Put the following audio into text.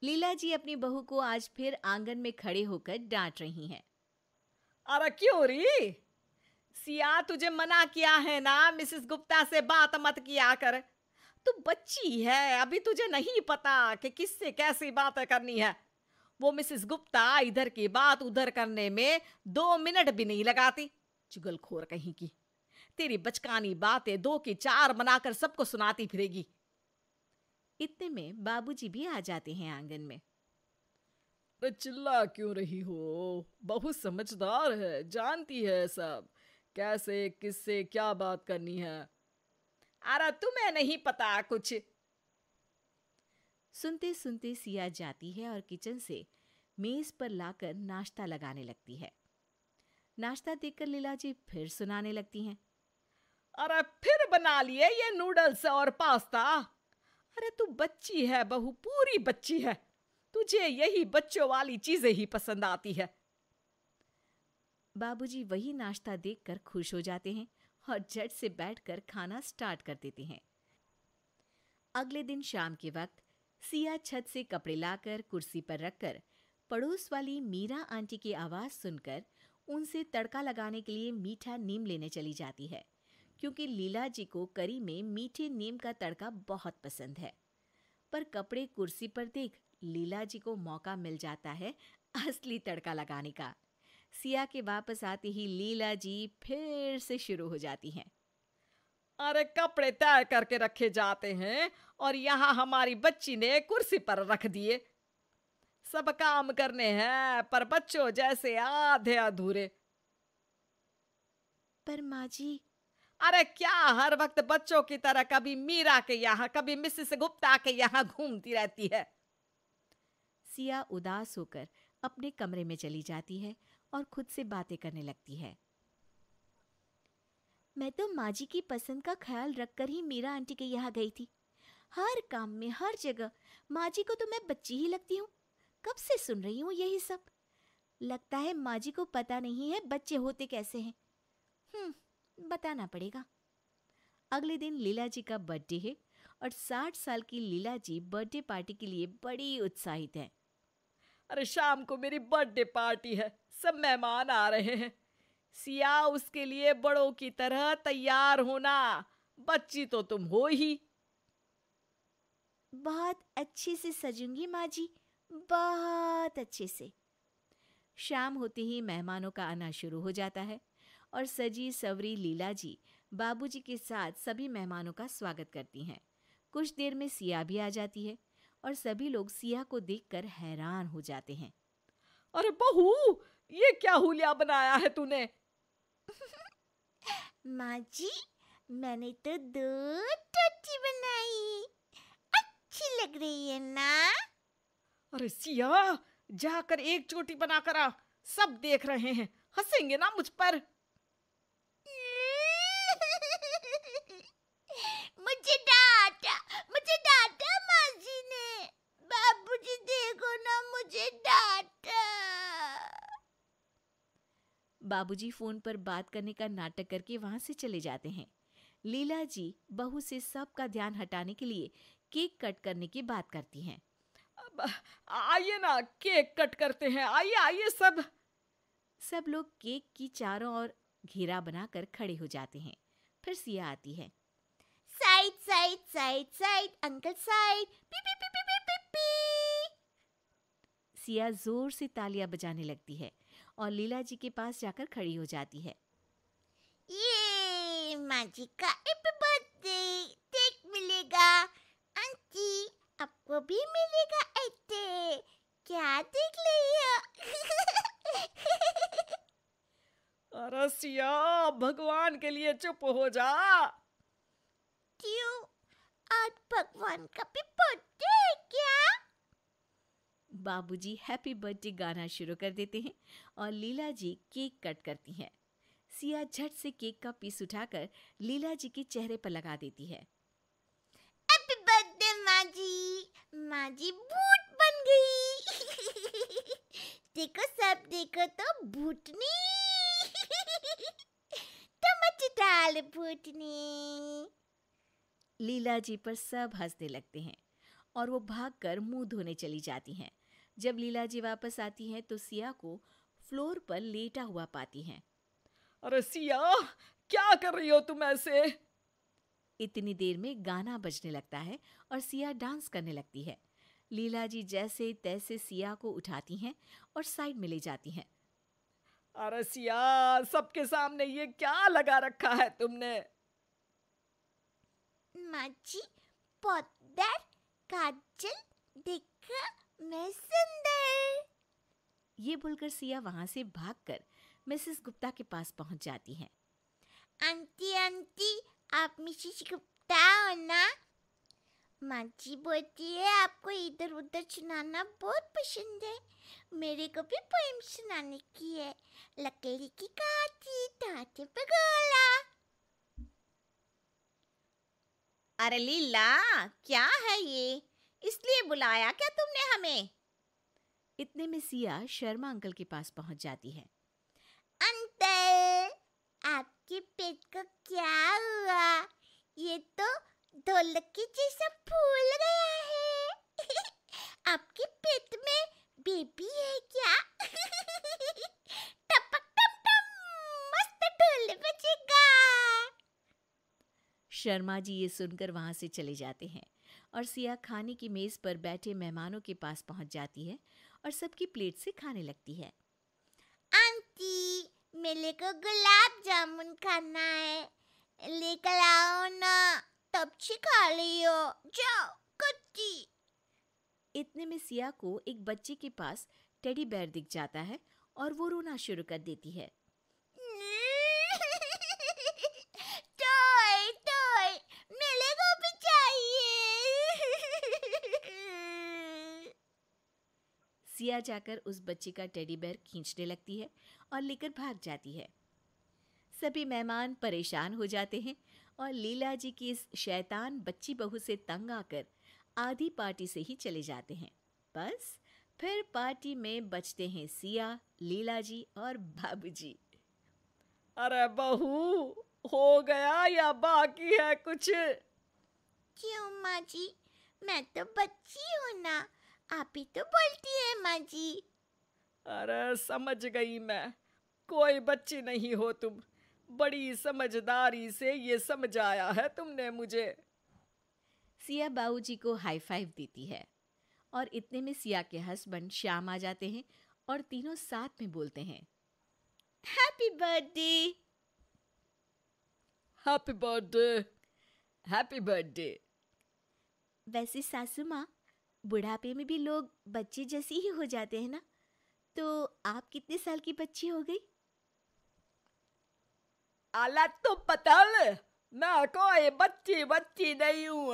लीला जी अपनी बहू को आज फिर आंगन में खड़े होकर डांट रही हैं। अरे क्यों री? सिया तुझे मना किया है ना, मिसेस गुप्ता से बात मत किया कर। तू बच्ची है, अभी तुझे नहीं पता कि किससे कैसी बातें करनी है। वो मिसेस गुप्ता इधर की बात उधर करने में 2 मिनट भी नहीं लगाती। चुगलखोर कहीं की। तेरी बचकानी बातें 2 की 4 बनाकर सबको सुनाती फिरेगी। इतने में बाबूजी भी आ जाते हैं आंगन में। अरे चिल्ला क्यों रही हो? बहुत समझदार है, जानती है सब कैसे किससे क्या बात करनी है। अरे तुम्हें नहीं पता कुछ। सुनते सुनते सिया जाती है और किचन से मेज पर लाकर नाश्ता लगाने लगती है। नाश्ता देखकर लीला जी फिर सुनाने लगती हैं। अरे फिर बना लिए ये नूडल्स और पास्ता। अरे तू बच्ची है बहू, पूरी बच्ची है। तुझे यही बच्चों वाली चीजें ही पसंद आती है। बाबूजी वही नाश्ता देखकर खुश हो जाते हैं और झट से बैठकर खाना स्टार्ट कर देते हैं। अगले दिन शाम के वक्त सिया छत से कपड़े लाकर कुर्सी पर रखकर पड़ोस वाली मीरा आंटी की आवाज सुनकर उनसे तड़का लगाने के लिए मीठा नीम लेने चली जाती है, क्योंकि लीला जी को करी में मीठे नीम का तड़का बहुत पसंद है। पर कपड़े कुर्सी पर देख लीला जी को मौका मिल जाता है असली तड़का लगाने का। सिया के वापस आते ही लीला जी फिर से शुरू हो जाती हैं। अरे कपड़े तय करके रखे जाते हैं और यहाँ हमारी बच्ची ने कुर्सी पर रख दिए। सब काम करने हैं पर बच्चों जैसे आधे अधूरे। पर माँ जी। अरे क्या हर वक्त बच्चों की तरह कभी मीरा के यहाँ कभी मिसेस गुप्ता के यहाँ घूमती रहती है? सिया उदास होकर अपने कमरे में चली जाती है और खुद से बातें करने लगती है। मैं तो माँ जी की पसंद का ख्याल रखकर ही मीरा आंटी के यहाँ गई थी। हर काम में हर जगह माँ जी को तो मैं बच्ची ही लगती हूँ। कब से सुन रही हूँ यही सब। लगता है माँ जी को पता नहीं है बच्चे होते कैसे हैं। बताना पड़ेगा। अगले दिन लीला जी का बर्थडे है और 60 साल की लीला जी बर्थडे पार्टी के लिए बड़ी उत्साहित हैं। अरे शाम को मेरी बर्थडे पार्टी है, सब मेहमान आ रहे हैं। सिया उसके लिए बड़ों की तरह तैयार होना। बच्ची तो तुम हो ही। बहुत अच्छे से सजूंगी माँ जी, बहुत अच्छे से। शाम होते ही मेहमानों का आना शुरू हो जाता है और सजी सवरी लीला जी बाबूजी के साथ सभी मेहमानों का स्वागत करती हैं। कुछ देर में सिया भी आ जाती है और सभी लोग सिया को देखकर हैरान हो जाते हैं। अरे बहू, ये क्या हुलिया बनाया है तूने? माँ जी, मैंने तो 2 टोटी बनाई। अच्छी लग रही है ना? अरे सिया, जाकर एक चोटी बनाकर आ। सब देख रहे हैं, हंसेंगे ना मुझ पर। मुझे डांटा माँ जी ने। बाबूजी देखो ना, मुझे डांटा। बाबूजी फोन पर बात करने का नाटक करके वहां से चले जाते हैं। लीला जी बहू से सबका ध्यान हटाने के लिए केक कट करने की बात करती हैं। अब आइए ना, केक कट करते हैं। आइए आइए सब। सब लोग केक की चारों ओर घेरा बनाकर खड़े हो जाते हैं। फिर सिया आती है। Side side side side uncle side, P P P P P P P. Siya जोर से तालियां बजाने लगती है और लीला जी के पास जाकर खड़ी हो जाती है। ये माँ जी का हैप्पी बर्थडे केक मिलेगा। आंटी, आपको भी मिलेगा ऐसे। क्या देख रही हो? अरे सिया, भगवान के लिए चुप हो जा। क्यों? आज भगवान का भी बर्थडे है क्या? बाबूजी हैप्पी बर्थडे गाना शुरू कर देते हैं और लीला जी केक कट करती हैं। सिया झट से केक का पीस उठाकर लीला जी के चेहरे पर लगा देती है। हैप्पी बर्थडे माँ जी। माँ जी भूत बन गई। देखो सब देखो तो भूतनी। टमाटर डाल भूतनी। लीला जी पर सब हंसने लगते हैं और वो भागकर मुंह धोने चली जाती हैं। जब लीला जी वापस आती हैं तो सिया को फ्लोर पर लेटा हुआ पाती हैं। अरे सिया, क्या कर रही हो तुम ऐसे? इतनी देर में गाना बजने लगता है और सिया डांस करने लगती है। लीला जी जैसे तैसे सिया को उठाती हैं और साइड में ले जाती हैं। अरे सिया, सबके सामने ये क्या लगा रखा है तुमने? माँ जी, पाउडर, काजल, देखा मैं सुंदर। ये बोलकर सिया वहां से भागकर मिसेस गुप्ता के पास पहुंच जाती हैं। आंटी आंटी, आप मिसेस गुप्ता हो ना? माँ जी बोलती है आपको इधर उधर सुनाना बहुत पसंद है। मेरे को भी पोएम सुनाने की है। लकड़ी की काठी, टाटे पे गोला। अरे लीला, क्या है ये? इसलिए बुलाया क्या तुमने हमें? इतने में सिया शर्मा अंकल के पास पहुंच जाती है। अंकल, आपके पेट को क्या हुआ? ये तो ढोलक के जैसा फूल गया है। आपके पेट में बेबी है क्या? टपक टप टप, मस्त ढोल बजेगा। शर्मा जी ये सुनकर वहां से चले जाते हैं और सिया खाने की मेज पर बैठे मेहमानों के पास पहुंच जाती है और सबकी प्लेट से खाने लगती है। आंटी, मेरे को गुलाब जामुन खाना है, लेकर आओ ना। तब से खा लियो, जाओ कुत्ती। इतने में सिया को एक बच्चे के पास टेडी बेयर दिख जाता है और वो रोना शुरू कर देती है। टॉय टॉय, मेरे को भी चाहिए। सिया जाकर उस बच्चे का टेडी बेयर खींचने लगती है और लेकर भाग जाती है। सभी मेहमान परेशान हो जाते हैं और लीला जी की इस शैतान बच्ची बहू से तंग आकर आधी पार्टी से ही चले जाते हैं। बस फिर पार्टी में बचते हैं सिया, लीला जी और बाबूजी। अरे बहू, हो गया या बाकी है कुछ? क्यों माँ जी, मैं तो बच्ची हूँ ना, आप ही तो बोलती है माँ जी। अरे समझ गई मैं, कोई बच्ची नहीं हो तुम। बड़ी समझदारी से ये समझाया है तुमने मुझे। सिया बाबूजी को हाई फाइव देती है और इतने में सिया के हस्बैंड श्याम आ जाते हैं और तीनों साथ में बोलते हैं, happy birthday. Happy birthday, happy birthday. वैसे सासू माँ, बुढ़ापे में भी लोग बच्चे जैसी ही हो जाते हैं ना, तो आप कितने साल की बच्ची हो गई? आला तो पतल, मैं कोई बच्ची नहीं हूँ।